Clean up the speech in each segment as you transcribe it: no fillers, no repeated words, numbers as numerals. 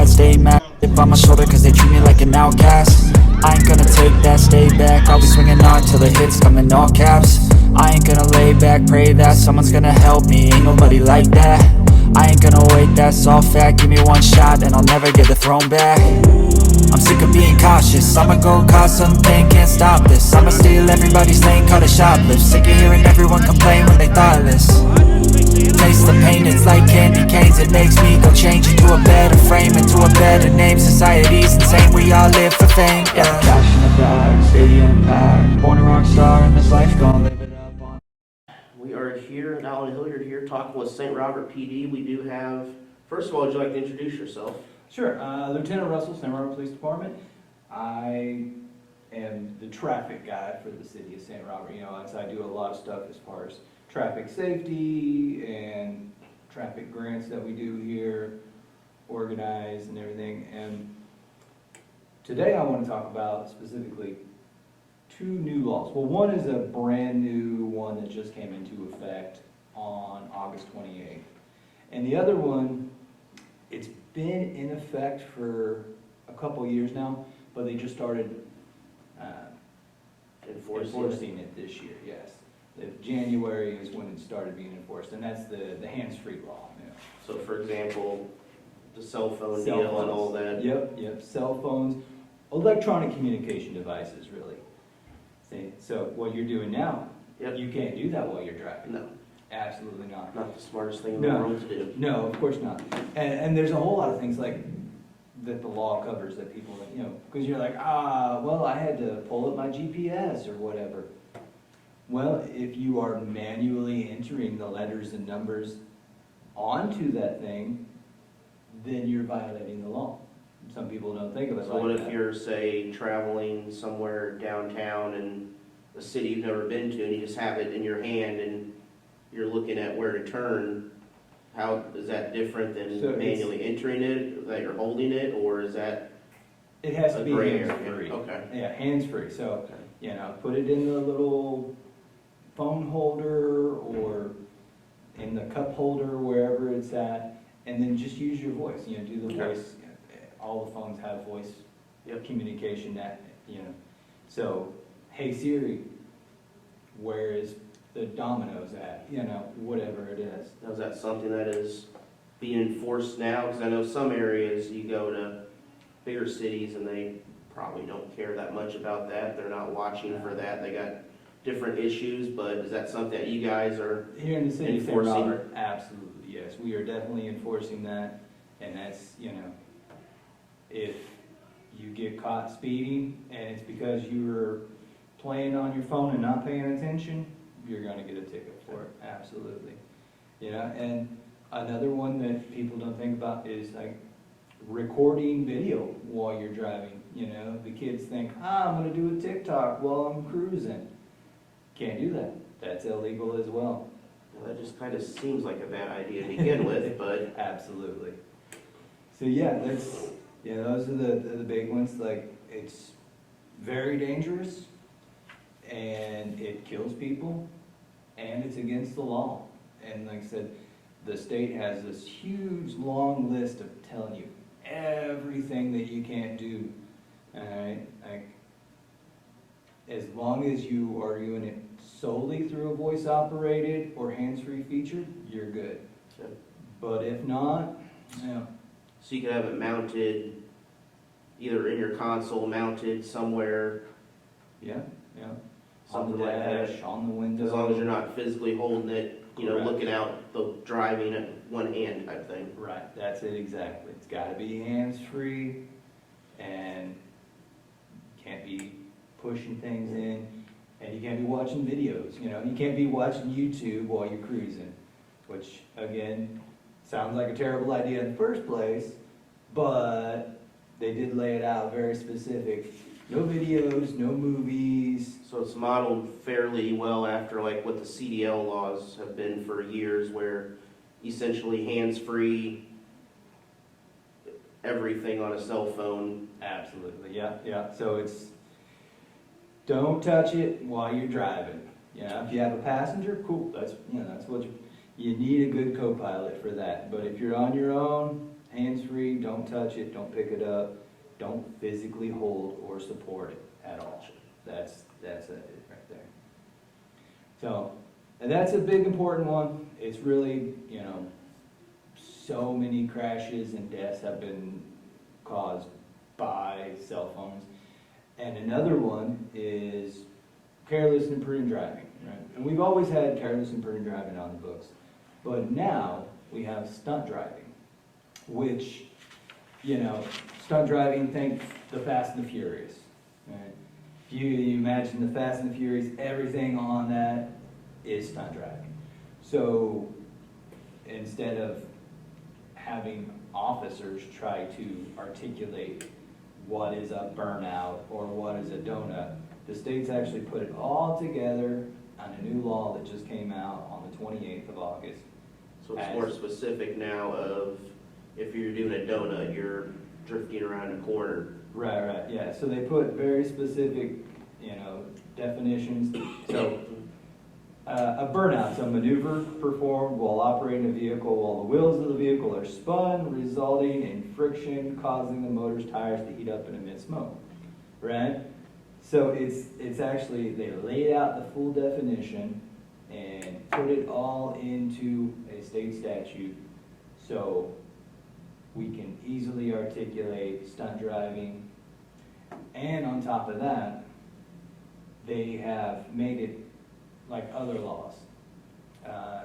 bad, stay mad. Dip on my shoulder cause they treat me like an outcast. I ain't gonna take that, stay back. I'll be swinging on till the hits come in all caps. I ain't gonna lay back, pray that someone's gonna help me. Ain't nobody like that. I ain't gonna wait, that's all fact. Give me one shot and I'll never get the throne back. I'm sick of being cautious, I'ma go cause something, can't stop this. I'ma steal everybody's lane, call it shoplift. Sick of hearing everyone complain when they thoughtless. Taste the pain, it's like candy canes. It makes me go change into a better frame, into a better name. Society's insane, we all live for fame, yeah. Cash in the bag, stadium packed. Born a rock star in this life, gonna live it up on. We are here at Allen Hilliard here talking with St. Robert PD. We do have, first of all, would you like to introduce yourself? Sure. Lieutenant Russell, St. Robert Police Department. I am the traffic guy for the city of St. Robert. You know, I do a lot of stuff as far as traffic safety and traffic grants that we do here, organize and everything. And today I want to talk about specifically two new laws. Well, one is a brand new one that just came into effect on August 28th. And the other one, it's been in effect for a couple years now, but they just started enforcing it this year, yes. January is when it started being enforced, and that's the hands-free law. You know. So for example, the cell phone deal and all that. Yep, cell phones, electronic communication devices, really. See, so what you're doing now, you can't do that while you're driving. No. Absolutely not. Not the smartest thing in the world to do. No, of course not. And there's a whole lot of things like that the law covers that people, you know, because you're like, well, I had to pull up my GPS or whatever. Well, if you are manually entering the letters and numbers onto that thing, then you're violating the law. Some people don't think of it like that. So what if you're, say, traveling somewhere downtown in a city you've never been to and you just have it in your hand and you're looking at where to turn? How is that different than manually entering it, that you're holding it, or is that it has to be hands-free? Okay. Yeah, hands-free. So, you know, put it in the little phone holder or in the cup holder, wherever it's at, and then just use your voice. You know, do the voice. All the phones have voice communication. That, you know. So, hey Siri, where is the Domino's at, you know, whatever it is. Now, is that something that is being enforced now? Because I know some areas you go to bigger cities and they probably don't care that much about that. They're not watching for that. They got different issues, but is that something that you guys are here in the city enforcing? of St. Robert? Absolutely, yes. We are definitely enforcing that, and that's, you know, if you get caught speeding and it's because you were playing on your phone and not paying attention, you're going to get a ticket for it, absolutely. You know, and another one that people don't think about is like recording video while you're driving. You know, the kids think, I'm going to do a TikTok while I'm cruising. Can't do that. That's illegal as well. Well, that just kind of seems like a bad idea to begin with, but absolutely. So yeah, that's those are the big ones. Like, it's very dangerous, and it kills people, and it's against the law. And like I said, the state has this huge long list of telling you everything that you can't do. Alright? Like, as long as you are doing it solely through a voice operated or hands-free feature, you're good. Okay. But if not, so you could have it mounted either in your console, mounted somewhere. On the dash, on the window. As long as you're not physically holding it, you know, looking out the driving at one hand type thing. Right, that's it exactly. It's got to be hands-free, and you can't be pushing things in, and you can't be watching videos. You know, you can't be watching YouTube while you're cruising, which again sounds like a terrible idea in the first place, but they did lay it out very specific. No videos, no movies. So it's modeled fairly well after like what the CDL laws have been for years, where essentially hands-free everything on a cell phone. Absolutely, yeah. So it's, don't touch it while you're driving. You know, if you have a passenger, cool. That's what you need a good co-pilot for that. But if you're on your own, hands-free, don't touch it, don't pick it up, don't physically hold or support it at all. That's it right there. So, and that's a big important one. It's really, so many crashes and deaths have been caused by cell phones. And another one is careless and imprudent driving, right? And we've always had careless and imprudent driving on the books. But now we have stunt driving, which, stunt driving, think the Fast and the Furious, right? If you imagine the Fast and the Furious, everything on that is stunt driving. So instead of having officers try to articulate what is a burnout or what is a donut, the state's actually put it all together on a new law that just came out on the 28th of August. So it's more specific now of if you're doing a donut, you're drifting around a corner. Right, yeah. So they put very specific, definitions. So a burnout is a maneuver performed while operating a vehicle while the wheels of the vehicle are spun, resulting in friction, causing the motor's tires to heat up and emit smoke. Right? So it's actually, they laid out the full definition and put it all into a state statute so we can easily articulate stunt driving. And on top of that, they have made it like other laws.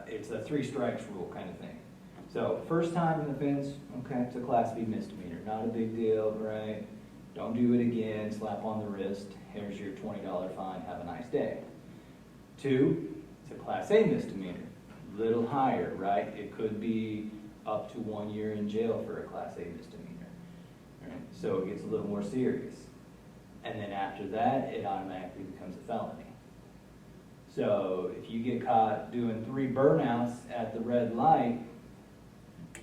It's a 3 strikes rule kind of thing. So first time in offense, okay, it's a Class B misdemeanor, not a big deal, right? Don't do it again, slap on the wrist, here's your $20 fine, have a nice day. 2, it's a Class A misdemeanor, little higher, right? It could be up to 1 year in jail for a Class A misdemeanor, right? So it gets a little more serious. And then after that, it automatically becomes a felony. So if you get caught doing 3 burnouts at the red light,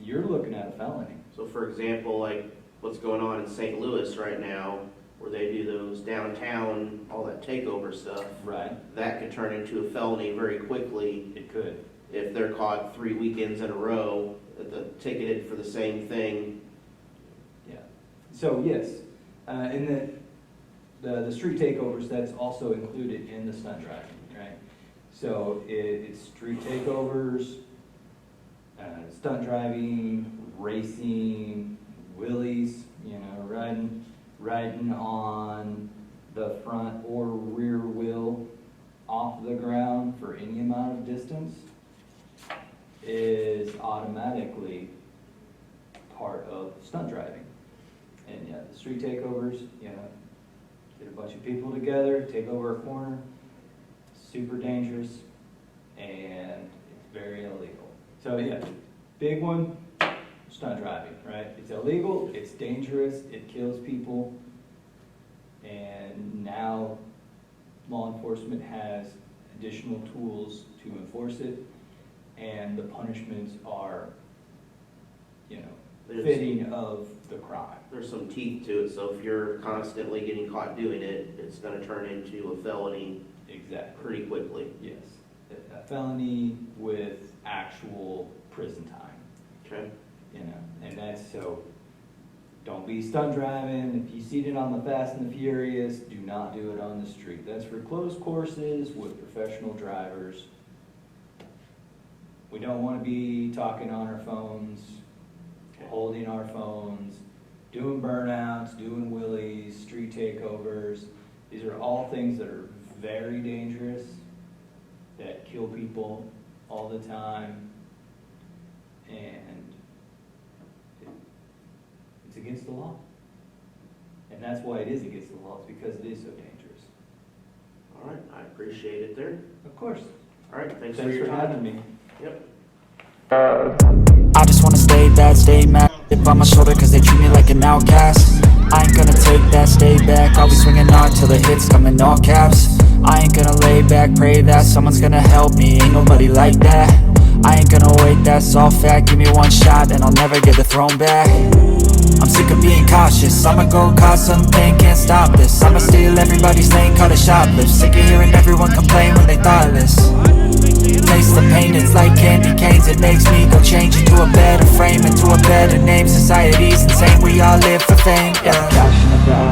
you're looking at a felony. So for example, like what's going on in St. Louis right now, where they do those downtown, all that takeover stuff. Right. That could turn into a felony very quickly. It could. If they're caught 3 weekends in a row, ticketed for the same thing. Yeah. So yes, in the street takeovers, that's also included in the stunt driving, right? So it's street takeovers, stunt driving, racing, wheelies, riding on the front or rear wheel off the ground for any amount of distance is automatically part of stunt driving. And yeah, the street takeovers, get a bunch of people together, take over a corner, super dangerous, and it's very illegal. So yeah, big one, stunt driving, right? It's illegal, it's dangerous, it kills people, and now law enforcement has additional tools to enforce it, and the punishments are, fitting of the crime. There's some teeth to it, so if you're constantly getting caught doing it, it's going to turn into a felony. Exactly. Pretty quickly. Yes. A felony with actual prison time. Okay. And that's so, don't be stunt driving. If you see it on the Fast and the Furious, do not do it on the street. That's for closed courses with professional drivers. We don't want to be talking on our phones, holding our phones, doing burnouts, doing wheelies, street takeovers. These are all things that are very dangerous, that kill people all the time, and it's against the law. And that's why it is against the law, it's because it is so dangerous. All right, I appreciate it there. Of course. All right, thanks for Thanks your for time. having me. Yep. I just wanna stay bad, stay mad. Dip on my shoulder cause they treat me like an outcast. I ain't gonna take that, stay back. I'll be swinging on till the hits come in all caps. I ain't gonna lay back, pray that someone's gonna help me. Ain't nobody like that. I ain't gonna wait, that's all fact. Give me one shot and I'll never get the throne back. I'm sick of being cautious, I'ma go cause something, can't stop this. I'ma steal everybody's lane, call it shoplift. Sick of hearing everyone complain when they thoughtless. Taste the pain, it's like candy canes. It makes me go change into a better frame, into a better name. Society's insane, we all live for fame, yeah. Passionate about